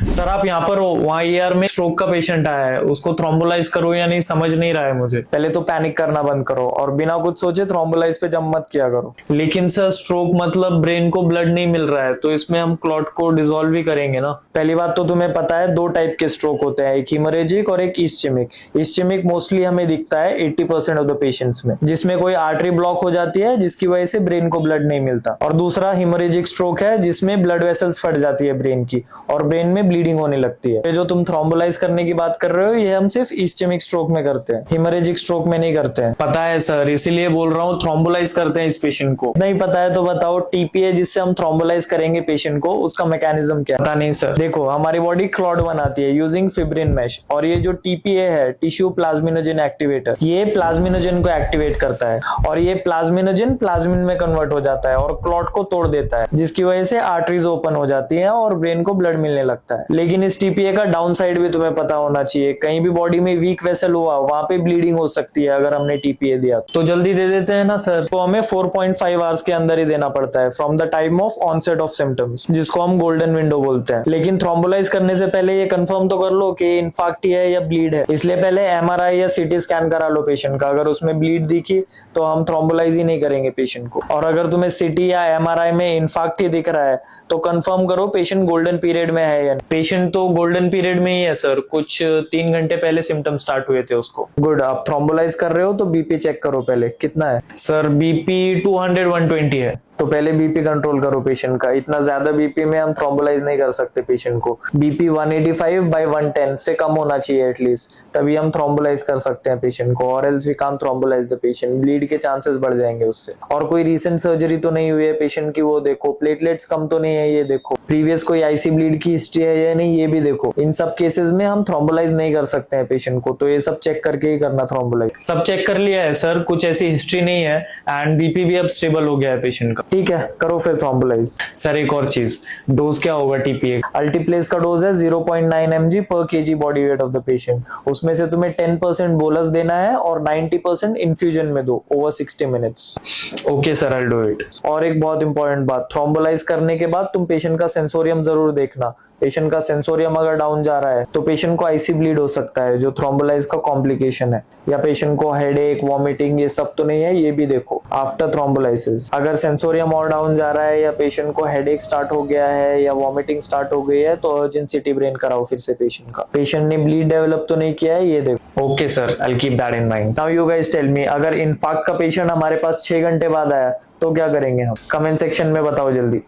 Sir आप यहाँ पर हो, वहाँ ईआर में स्ट्रोक का पेशेंट आया है, उसको थ्रोम्बोलाइज करो या नहीं समझ नहीं रहा है मुझे। पहले तो पैनिक करना बंद करो और बिना कुछ सोचे थ्रोम्बोलाइज पे जंप मत किया करो। लेकिन सर स्ट्रोक मतलब ब्रेन को ब्लड नहीं मिल रहा है, तो इसमें हम क्लॉट को डिसॉल्व ही करेंगे ना। पहली बात तो तुम्हें पता है 2 टाइप के स्ट्रोक होते हैं, एक हीमोरेजिक और एक इस्चेमिक। इस्चेमिक मोस्टली हमें दिखता है 80% ऑफ द पेशेंट्स में, जिसमें कोई आर्टरी ब्लॉक हो जाती है जिसकी वजह से ब्रेन को ब्लड नहीं मिलता। और दूसरा हीमोरेजिक स्ट्रोक है जिसमें ब्लड वेसल्स फट जाती है ब्रेन की और ब्रेन में ब्लीडिंग होने लगती है। ये जो तुम थ्रोम्बोलाइज करने की बात कर रहे हो ये हम सिर्फ इस्चेमिक स्ट्रोक में करते हैं, हीमोरेजिक स्ट्रोक में नहीं करते हैं। पता है सर, इसीलिए बोल रहा हूँ थ्रोम्बोलाइज करते हैं इस पेशेंट को। नहीं पता है तो बताओ, टीपीए जिससे हम थ्रोम्बोलाइज करेंगे पेशेंट को, उसका मैकेनिज्म क्या? पता नहीं सर। देखो, हमारी बॉडी क्लॉट बनाती है यूजिंग फिब्रिन मैश, और ये जो टीपीए है, टिश्यू प्लाज्मिनोजन एक्टिवेटर, ये प्लाज्मिनोजन को एक्टिवेट करता है और ये प्लाज्मिनोजन प्लाज्मिन में कन्वर्ट हो जाता है और क्लॉट को तोड़ देता है, जिसकी वजह से आर्टरीज ओपन हो जाती है और ब्रेन को ब्लड मिलने लगता है। लेकिन इस टीपीए का डाउन साइड भी तुम्हें पता होना चाहिए, कहीं भी बॉडी में वीक वेसल हुआ वहां पे ब्लीडिंग हो सकती है अगर हमने टीपीए दिया तो। जल्दी दे देते हैं ना सर, तो हमें 4.5 आवर्स के अंदर ही देना पड़ता है from the time of onset of symptoms, जिसको हम गोल्डन विंडो बोलते हैं। लेकिन थ्रोम्बोलाइज करने से पहले ये कंफर्म तो कर लो कि इन्फाक्ट है या ब्लीड है, इसलिए पहले एमआरआई या सीटी स्कैन करा लो पेशेंट का। अगर उसमें ब्लीड दिखी तो हम थ्रोम्बोलाइज ही नहीं करेंगे पेशेंट को। और अगर तुम्हें सीटी या एमआरआई में इन्फाक्ट ही दिख रहा है तो कंफर्म करो पेशेंट गोल्डन पीरियड में है या नहीं। पेशेंट तो गोल्डन पीरियड में ही है सर, कुछ 3 घंटे पहले सिम्टम स्टार्ट हुए थे उसको। गुड, आप थ्रोम्बोलाइज कर रहे हो तो बीपी चेक करो पहले, कितना है? सर बीपी 200/120 है, तो पहले बीपी कंट्रोल करो पेशेंट का। इतना ज्यादा बीपी में हम थ्रोम्बोलाइज नहीं कर सकते पेशेंट को। बीपी 185/110 से कम होना चाहिए एटलीस्ट, तभी हम थ्रोम्बोलाइज कर सकते हैं पेशेंट को, और else we can't थ्रोम्बोलाइज the patient. Bleed के चांसेस बढ़ जाएंगे उससे। और कोई रिसेंट सर्जरी तो नहीं हुई है पेशेंट की, वो देखो। प्लेटलेट्स कम तो नहीं है, ये देखो। प्रीवियस कोई आईसी ब्लीड की हिस्ट्री है या नहीं, ये भी देखो। इन सब केसेस में हम थ्रोम्बोलाइज नहीं कर सकते हैं पेशेंट को, तो ये सब चेक करके ही करना थ्रोम्बोलाइज। सब चेक कर लिया है सर, कुछ ऐसी हिस्ट्री नहीं है एंड बीपी भी अब स्टेबल हो गया है पेशेंट का। ठीक है, करो फिर थ्रोम्बोलाइज। सर एक और चीज, डोज क्या होगा टीपीए? अल्टीप्लेस का डोज है 0.9 mg पर KG body weight of the patient. उसमें से तुम्हें 10% बोलस देना है और 90% इन्फ्यूजन में दो over 60 minutes. Okay sir, I do it. और एक बहुत इंपॉर्टेंट बात, थ्रोम्बोलाइज करने के बाद तुम पेशेंट का सेंसोरियम जरूर देखना। पेशेंट का सेंसोरियम अगर डाउन जा रहा है तो पेशेंट को आईसी ब्लीड हो सकता है, जो थ्रोम्बोलाइज का कॉम्प्लिकेशन है। या पेशेंट को हेडेक, वॉमिटिंग, ये सब तो नहीं है, ये भी देखो आफ्टर थ्रोम्बोलाइसिस। अगर सेंसोरियम और डाउन जा रहा है या पेशेंट को हेडेक स्टार्ट हो गया है या वॉमिटिंग स्टार्ट हो गई है तो अर्जेंट सिटी ब्रेन कराओ फिर से पेशेंट का। पेशेंट ने ब्लीड डेवलप तो नहीं किया है, ये देखो। Okay sir, I will keep that in mind. Now you guys tell me, अगर इन्फार्क्ट का पेशेंट हमारे पास 6 घंटे बाद आया तो क्या करेंगे हम? कमेंट सेक्शन में बताओ जल्दी।